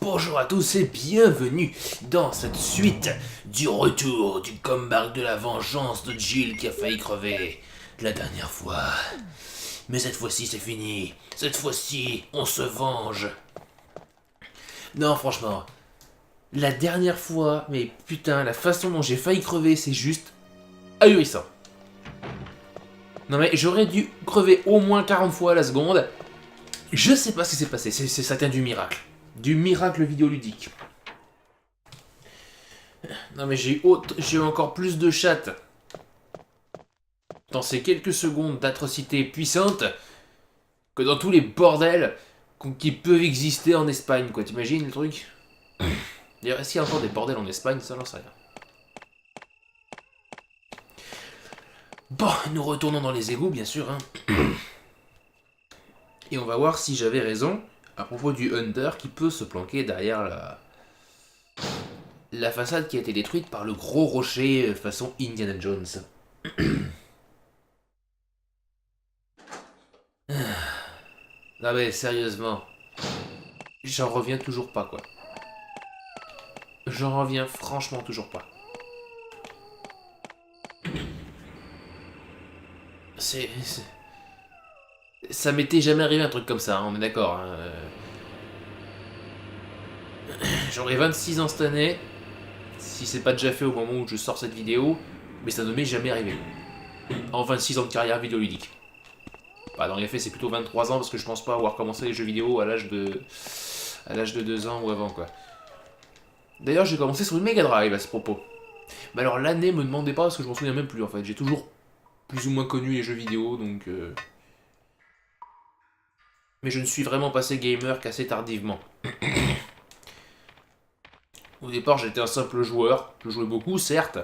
Bonjour à tous et bienvenue dans cette suite du retour du comeback de la vengeance de Jill qui a failli crever la dernière fois. Mais cette fois-ci c'est fini, cette fois-ci on se venge. Non franchement, la dernière fois, mais putain la façon dont j'ai failli crever c'est juste ahurissant. Non mais j'aurais dû crever au moins 40 fois à la seconde. Je sais pas ce qui s'est passé, ça tient du miracle. Du miracle vidéoludique. Non mais j'ai eu encore plus de chatte dans ces quelques secondes d'atrocité puissante que dans tous les bordels qui peuvent exister en Espagne, quoi. T'imagines le truc? D'ailleurs, est-ce qu'il y a encore des bordels en Espagne? Ça, j'en sais rien. Bon, nous retournons dans les égouts, bien sûr. Hein. Et on va voir si j'avais raison à propos du Hunter qui peut se planquer derrière la façade qui a été détruite par le gros rocher façon Indiana Jones. Non mais sérieusement, j'en reviens toujours pas quoi. J'en reviens franchement toujours pas. Ça m'était jamais arrivé un truc comme ça, hein, on est d'accord. Hein. J'aurai 26 ans cette année, si c'est pas déjà fait au moment où je sors cette vidéo, mais ça ne m'est jamais arrivé. En 26 ans de carrière vidéoludique. Bah, dans les faits, c'est plutôt 23 ans parce que je pense pas avoir commencé les jeux vidéo à l'âge de 2 ans ou avant quoi. D'ailleurs, j'ai commencé sur une Mega Drive à ce propos. Mais alors l'année me demandez pas parce que je m'en souviens même plus en fait. J'ai toujours plus ou moins connu les jeux vidéo donc. Mais je ne suis vraiment passé gamer qu'assez tardivement. Au départ, j'étais un simple joueur. Je jouais beaucoup, certes,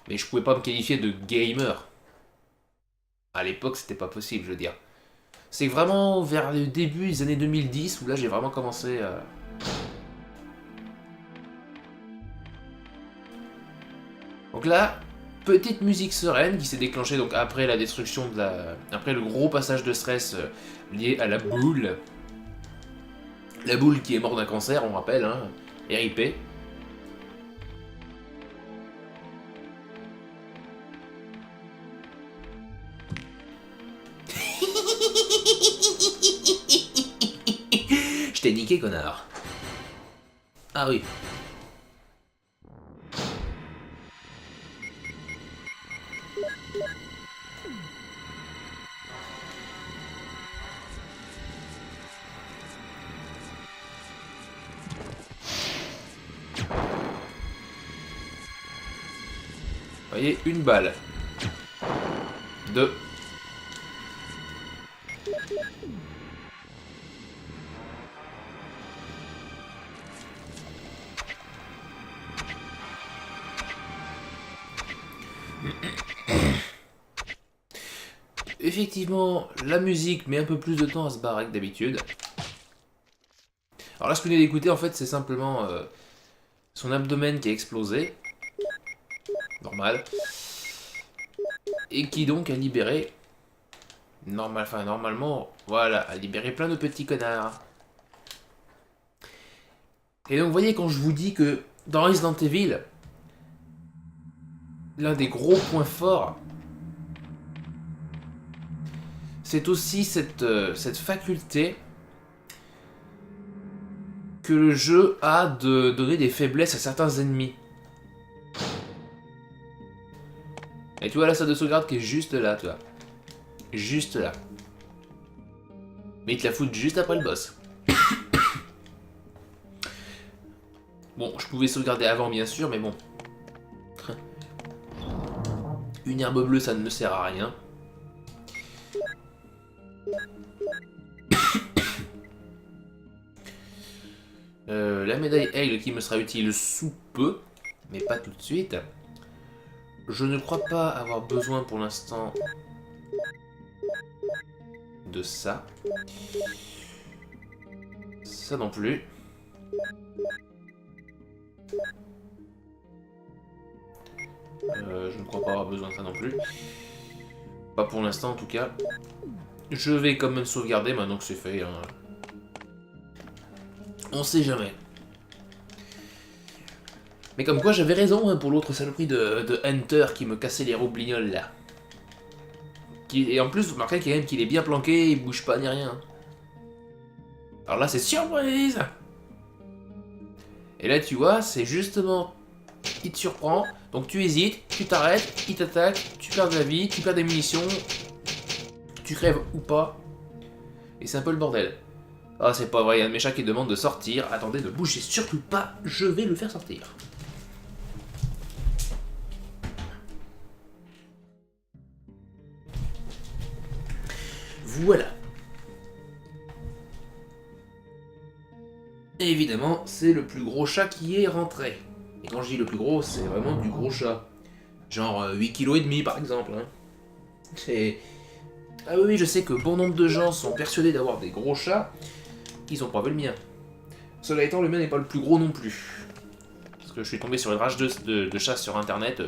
mais je pouvais pas me qualifier de gamer. À l'époque, c'était pas possible, je veux dire. C'est vraiment vers le début des années 2010 où là j'ai vraiment commencé à... Donc là, petite musique sereine qui s'est déclenchée donc après la destruction de la... Après le gros passage de stress lié à la boule. La boule qui est morte d'un cancer, on rappelle, hein. RIP. Je t'ai niqué, connard. Ah oui. Vous voyez, une balle. 2. Effectivement, la musique met un peu plus de temps à se barrer que d'habitude. Alors là, ce que vous venez d'écouter, en fait, c'est simplement son abdomen qui a explosé. Normal. Et qui donc a libéré... Normalement, voilà, a libéré plein de petits connards. Et donc, vous voyez, quand je vous dis que dans Resident Evil, l'un des gros points forts, c'est aussi cette faculté que le jeu a de donner des faiblesses à certains ennemis. Et tu vois la salle de sauvegarde qui est juste là, tu vois. Juste là. Mais ils te la foutent juste après le boss. Bon, je pouvais sauvegarder avant bien sûr, mais bon. Une herbe bleue, ça ne me sert à rien. La médaille Aigle qui me sera utile sous peu, mais pas tout de suite. Je ne crois pas avoir besoin pour l'instant de ça. Ça non plus. Je ne crois pas avoir besoin de ça non plus. Pas pour l'instant en tout cas. Je vais quand même sauvegarder maintenant que c'est fait. Hein. On sait jamais. Mais comme quoi j'avais raison hein, pour l'autre saloperie de Hunter qui me cassait les roublignoles là. Et en plus, vous remarquez quand même qu'il est bien planqué, il bouge pas ni rien. Alors là, c'est surprise. Et là, tu vois, c'est justement... Il te surprend, donc tu hésites, tu t'arrêtes, il t'attaque, tu perds de la vie, tu perds des munitions, tu crèves ou pas. Et c'est un peu le bordel. Ah, c'est pas vrai, il y a un méchant qui demande de sortir. Attendez, ne bougez surtout pas, je vais le faire sortir. Voilà. Et évidemment, c'est le plus gros chat qui est rentré. Et quand je dis le plus gros, c'est vraiment du gros chat. Genre 8,5 kg par exemple. Hein. C'est... Ah oui, je sais que bon nombre de gens sont persuadés d'avoir des gros chats. Ils ont pas vu le mien. Cela étant, le mien n'est pas le plus gros non plus. Parce que je suis tombé sur une rage de chasse sur internet.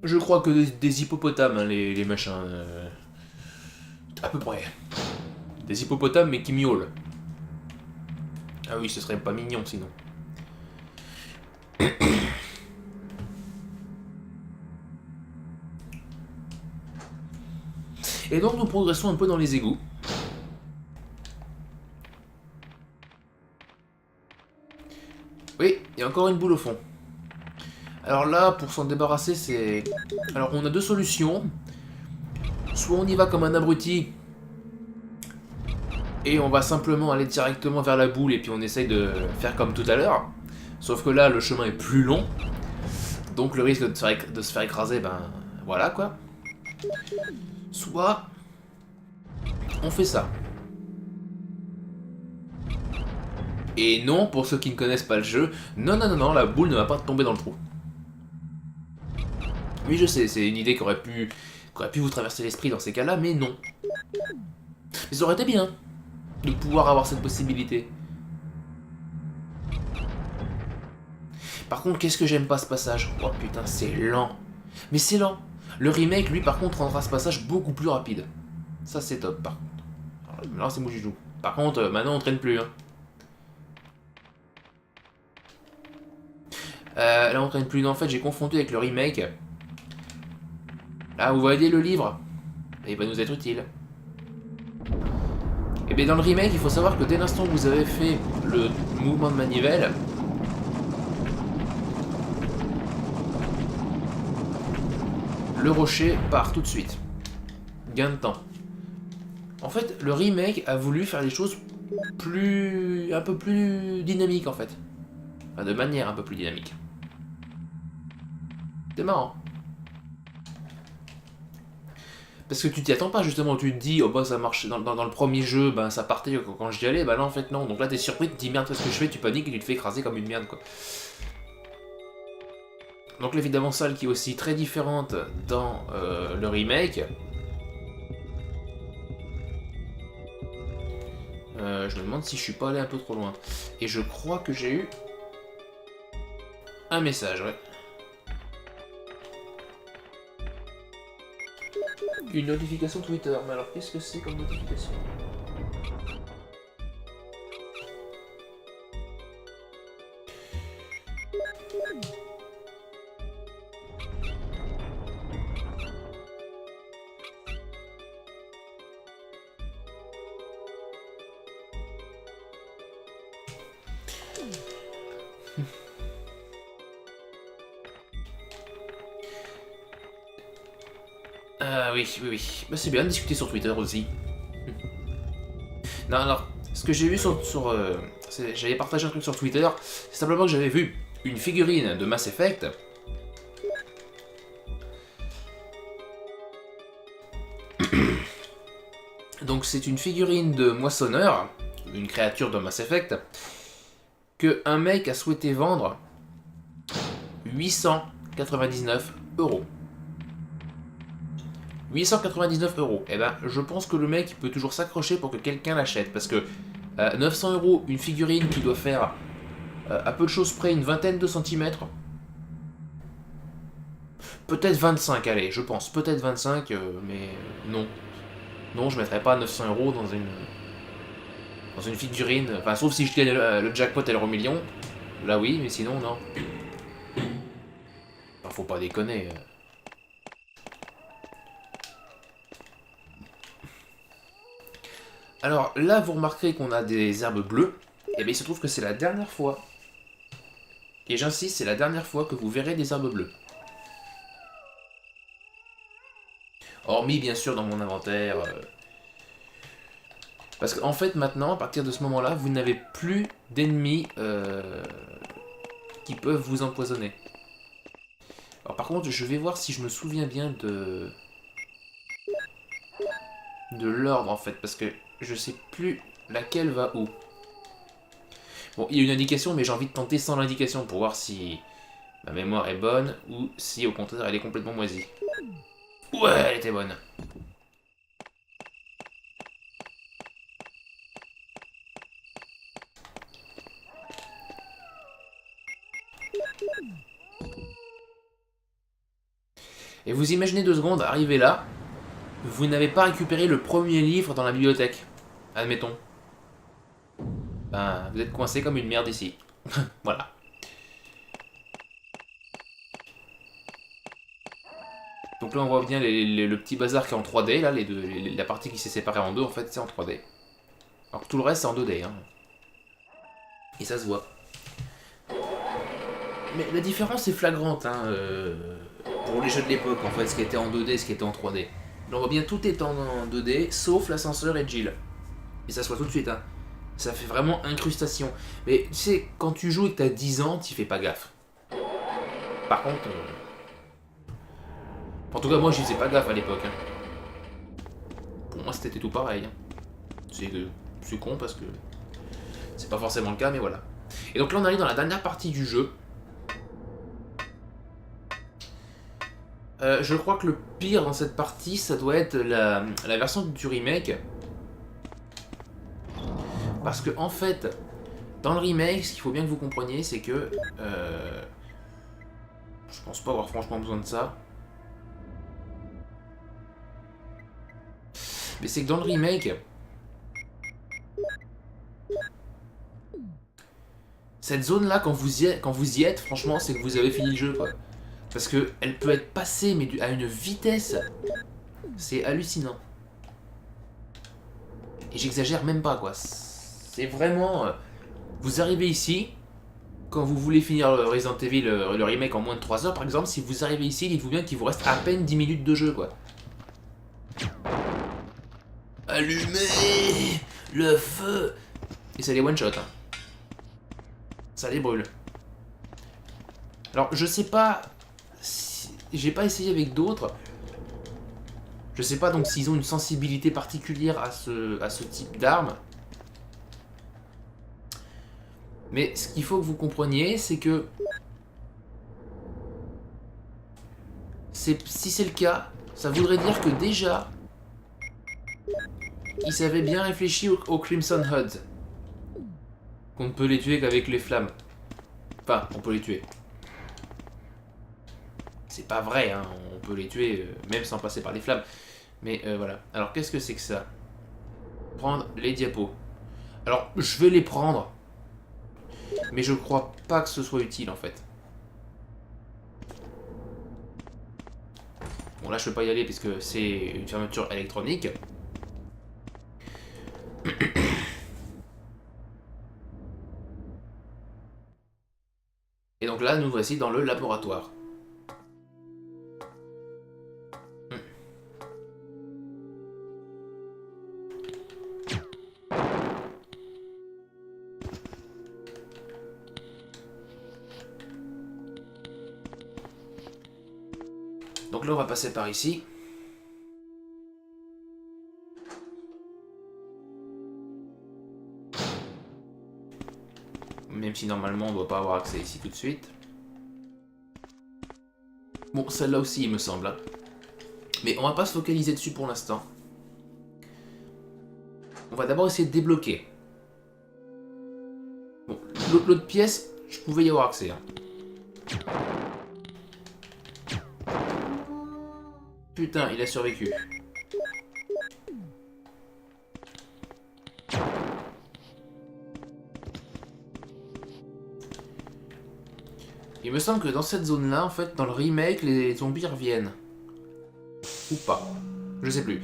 Je crois que des hippopotames, hein, les machins. À peu près. Des hippopotames mais qui miaulent. Ah oui, ce serait pas mignon sinon. Et donc nous progressons un peu dans les égouts. Oui, il y a encore une boule au fond. Alors là, pour s'en débarrasser, c'est... Alors on a deux solutions. Soit on y va comme un abruti, et on va simplement aller directement vers la boule, et puis on essaye de faire comme tout à l'heure. Sauf que là, le chemin est plus long. Donc le risque de se faire écraser, ben voilà quoi. Soit on fait ça. Et non, pour ceux qui ne connaissent pas le jeu, non, la boule ne va pas tomber dans le trou. Oui, je sais, c'est une idée qui aurait pu vous traverser l'esprit dans ces cas-là, mais non. Mais ça aurait été bien de pouvoir avoir cette possibilité. Par contre, qu'est-ce que j'aime pas ce passage? Oh putain, c'est lent. Mais c'est lent. Le remake, lui, par contre, rendra ce passage beaucoup plus rapide. Ça, c'est top, par contre. Alors, là, c'est moi qui joue. Par contre, maintenant, on traîne plus. Hein. Là, on traîne plus. Non, en fait, j'ai confondu avec le remake. Là, vous voyez le livre. Il va nous être utile. Et bien, dans le remake, il faut savoir que dès l'instant où vous avez fait le mouvement de manivelle, le rocher part tout de suite. Gain de temps. En fait, le remake a voulu faire les choses un peu plus dynamiques, en fait. Enfin, de manière un peu plus dynamique. C'est marrant. Parce que tu t'y attends pas, justement. Tu te dis, oh bah ça marche dans le premier jeu, ben ça partait quand j'y allais, bah là en fait non. Donc là t'es surpris, tu te dis merde, qu'est-ce que je fais, tu paniques et tu te fais écraser comme une merde, quoi. Donc l'évidemment salle qui est aussi très différente dans le remake. Je me demande si je suis pas allé un peu trop loin. Et je crois que j'ai eu un message, ouais. Une notification Twitter. Mais alors qu'est-ce que c'est comme notification? Ah oui. Bah, c'est bien de discuter sur Twitter aussi. Non, alors, ce que j'ai vu j'avais partagé un truc sur Twitter, c'est simplement que j'avais vu une figurine de Mass Effect. Donc c'est une figurine de moissonneur, une créature de Mass Effect, que un mec a souhaité vendre 899 €. 899 €. Eh ben, je pense que le mec peut toujours s'accrocher pour que quelqu'un l'achète. Parce que 900 €, une figurine qui doit faire à peu de choses près une vingtaine de centimètres. Peut-être 25, allez, je pense. Peut-être 25, mais non. Non, je mettrais pas 900 € Dans une figurine, enfin sauf si je gagne le jackpot et l'euro million. Là oui, mais sinon non. Enfin, faut pas déconner. Alors là, vous remarquerez qu'on a des herbes bleues. Et bien il se trouve que c'est la dernière fois. Et j'insiste, c'est la dernière fois que vous verrez des herbes bleues. Hormis bien sûr dans mon inventaire. Parce qu'en fait maintenant, à partir de ce moment-là, vous n'avez plus d'ennemis qui peuvent vous empoisonner. Alors par contre, je vais voir si je me souviens bien de l'ordre en fait, parce que je sais plus laquelle va où. Bon, il y a une indication, mais j'ai envie de tenter sans l'indication pour voir si ma mémoire est bonne ou si au contraire elle est complètement moisie. Ouais, elle était bonne. Et vous imaginez 2 secondes, arriver là, vous n'avez pas récupéré le premier livre dans la bibliothèque. Admettons. Ben, vous êtes coincé comme une merde ici. Voilà. Donc là on voit bien le petit bazar qui est en 3D, là, la partie qui s'est séparée en deux, en fait c'est en 3D. Alors que tout le reste c'est en 2D. Hein. Et ça se voit. Mais la différence est flagrante, hein, pour les jeux de l'époque, en fait, ce qui était en 2D, ce qui était en 3D. Là on voit bien tout est en 2D, sauf l'ascenseur et Jill. Et ça se voit tout de suite, hein. Ça fait vraiment incrustation. Mais tu sais, quand tu joues et que t'as 10 ans, t'y fais pas gaffe. Par contre... En tout cas, moi, j'y faisais pas gaffe à l'époque. Hein. Pour moi, c'était tout pareil. Hein. C'est con parce que... C'est pas forcément le cas, mais voilà. Et donc là, on arrive dans la dernière partie du jeu. Je crois que le pire dans cette partie, ça doit être la version du remake. Parce que, en fait, dans le remake, ce qu'il faut bien que vous compreniez, c'est que... je pense pas avoir franchement besoin de ça. Mais c'est que dans le remake... Cette zone-là, quand vous y êtes, franchement, c'est que vous avez fini le jeu, quoi. Parce que elle peut être passée, mais à une vitesse... C'est hallucinant. Et j'exagère même pas, quoi. C'est vraiment... vous arrivez ici, quand vous voulez finir le Resident Evil, le remake en moins de 3 heures, par exemple, si vous arrivez ici, dites-vous bien qu'il vous reste à peine 10 minutes de jeu, quoi. Allumez le feu! Et ça les one-shot, hein. Ça les brûle. Alors, je sais pas... J'ai pas essayé avec d'autres. Je sais pas donc s'ils ont une sensibilité particulière à ce type d'arme. Mais ce qu'il faut que vous compreniez, c'est que... si c'est le cas, ça voudrait dire que déjà... Ils avaient bien réfléchi au Crimson HUD. Qu'on ne peut les tuer qu'avec les flammes. Enfin, on peut les tuer. C'est pas vrai, hein, on peut les tuer même sans passer par les flammes. Mais voilà. Alors qu'est-ce que c'est que ça? Prendre les diapos. Alors, je vais les prendre. Mais je crois pas que ce soit utile en fait. Bon là je peux pas y aller puisque c'est une fermeture électronique. Et donc là nous voici dans le laboratoire. Donc là on va passer par ici. Même si normalement on ne doit pas avoir accès ici tout de suite. Bon, celle-là aussi il me semble. Hein. Mais on va pas se focaliser dessus pour l'instant. On va d'abord essayer de débloquer. Bon, l'autre pièce, je pouvais y avoir accès. Hein. Putain, il a survécu. Il me semble que dans cette zone-là, en fait, dans le remake, les zombies reviennent. Ou pas. Je sais plus.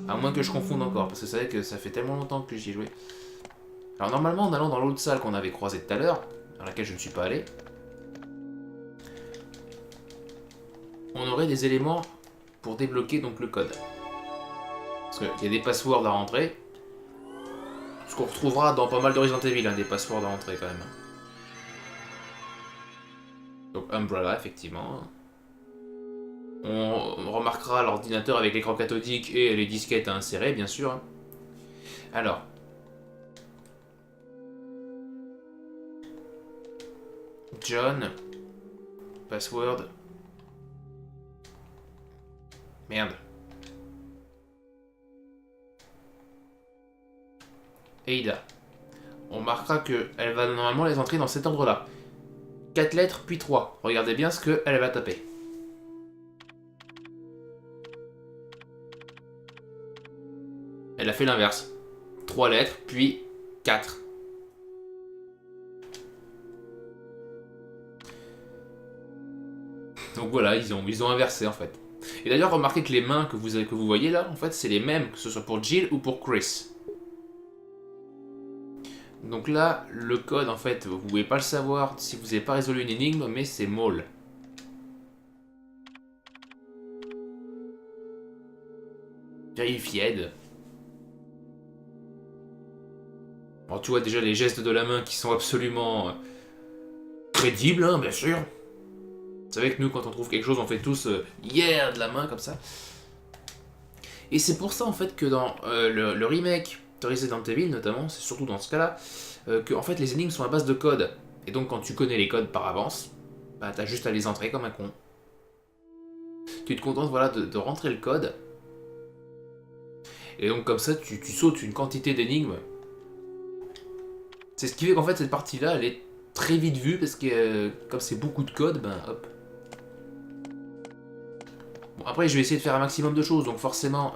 À moins que je confonde encore, parce que c'est vrai que ça fait tellement longtemps que j'y ai joué. Alors normalement, en allant dans l'autre salle qu'on avait croisée tout à l'heure, dans laquelle je ne suis pas allé, on aurait des éléments pour débloquer donc le code. Parce qu'il y a des passwords à rentrer. Ce qu'on retrouvera dans pas mal de Resident Evil, hein, des passwords à rentrer quand même. Donc Umbrella, effectivement. On remarquera l'ordinateur avec l'écran cathodique et les disquettes à insérer, bien sûr. Alors. John. Password. Merde. Ada. On marquera qu'elle va normalement les entrer dans cet ordre-là. 4 lettres, puis 3. Regardez bien ce qu'elle va taper. Elle a fait l'inverse. 3 lettres, puis 4. Donc voilà, ils ont inversé en fait. Et d'ailleurs, remarquez que les mains que vous voyez là, en fait, c'est les mêmes, que ce soit pour Jill ou pour Chris. Donc là, le code, en fait, vous pouvez pas le savoir si vous n'avez pas résolu une énigme, mais c'est Maul. Verified. Alors tu vois déjà les gestes de la main qui sont absolument crédibles, hein, bien sûr. Vous savez que nous, quand on trouve quelque chose, on fait tous yeah de la main comme ça. Et c'est pour ça en fait que dans le remake de Resident Evil notamment, c'est surtout dans ce cas-là, que en fait les énigmes sont à base de codes. Et donc quand tu connais les codes par avance, bah t'as juste à les entrer comme un con. Tu te contentes voilà de rentrer le code. Et donc comme ça tu sautes une quantité d'énigmes. C'est ce qui fait qu'en fait cette partie-là elle est très vite vue parce que comme c'est beaucoup de code, ben hop. Bon, après je vais essayer de faire un maximum de choses, donc forcément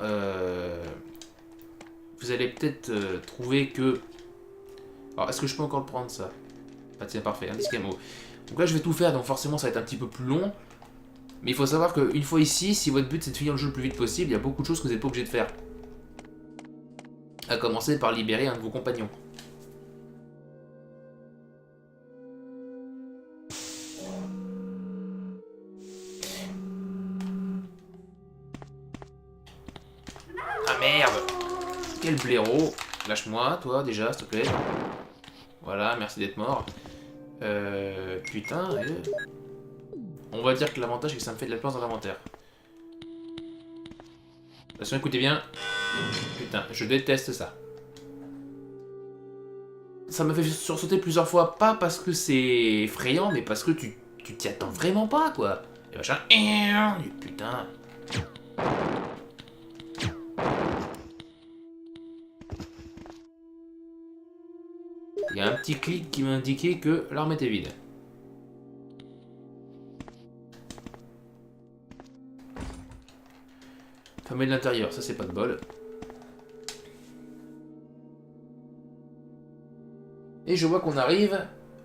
vous allez peut-être trouver que... Alors est-ce que je peux encore le prendre ça? Ah tiens parfait, un disque ammo. Donc là je vais tout faire, donc forcément ça va être un petit peu plus long. Mais il faut savoir qu'une fois ici, si votre but c'est de finir le jeu le plus vite possible, il y a beaucoup de choses que vous n'êtes pas obligé de faire. À commencer par libérer un de vos compagnons. Ah merde! Quel blaireau! Lâche-moi, toi, déjà, s'il te plaît. Voilà, merci d'être mort. Putain, on va dire que l'avantage c'est que ça me fait de la place dans l'inventaire. Attention, écoutez bien. Putain, je déteste ça. Ça m'a fait sursauter plusieurs fois, pas parce que c'est effrayant, mais parce que tu t'y attends vraiment pas, quoi. Et machin... Putain... Il y a un petit clic qui m'a indiqué que l'arme était vide. Fermer de l'intérieur, ça c'est pas de bol. Et je vois qu'on arrive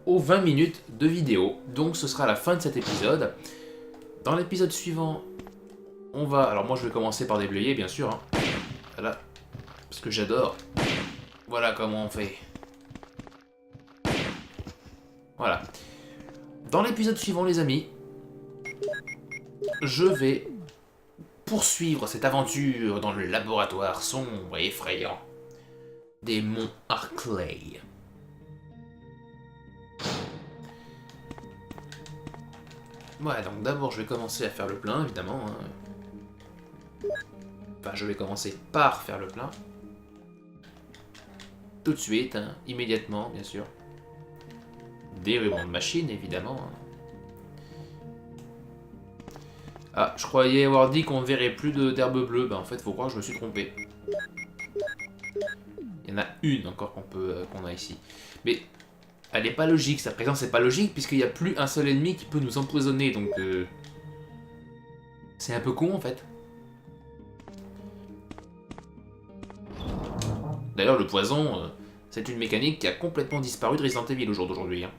aux 20 minutes de vidéo. Donc ce sera la fin de cet épisode. Dans l'épisode suivant, on va... Alors moi je vais commencer par déblayer bien sûr. Hein. Voilà. Parce que j'adore. Voilà comment on fait. Voilà. Dans l'épisode suivant les amis, je vais poursuivre cette aventure dans le laboratoire sombre et effrayant des monts Arklay. Ouais, donc d'abord je vais commencer à faire le plein, évidemment. Hein. Enfin, je vais commencer par faire le plein. Tout de suite, hein, immédiatement, bien sûr. Des rubans de machine, évidemment. Hein. Ah, je croyais avoir dit qu'on ne verrait plus d'herbe bleue. Ben, en fait, faut croire que je me suis trompé. Il y en a une encore qu'on a ici. Mais elle n'est pas logique, sa présence n'est pas logique, puisqu'il n'y a plus un seul ennemi qui peut nous empoisonner, donc... C'est un peu con, en fait. D'ailleurs, le poison, c'est une mécanique qui a complètement disparu de Resident Evil au jour d'aujourd'hui. Hein.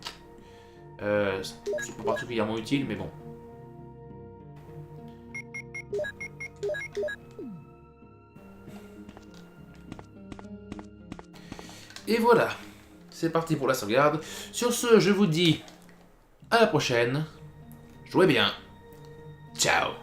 C'est pas particulièrement utile, mais bon. Et voilà, c'est parti pour la sauvegarde. Sur ce, je vous dis à la prochaine. Jouez bien. Ciao.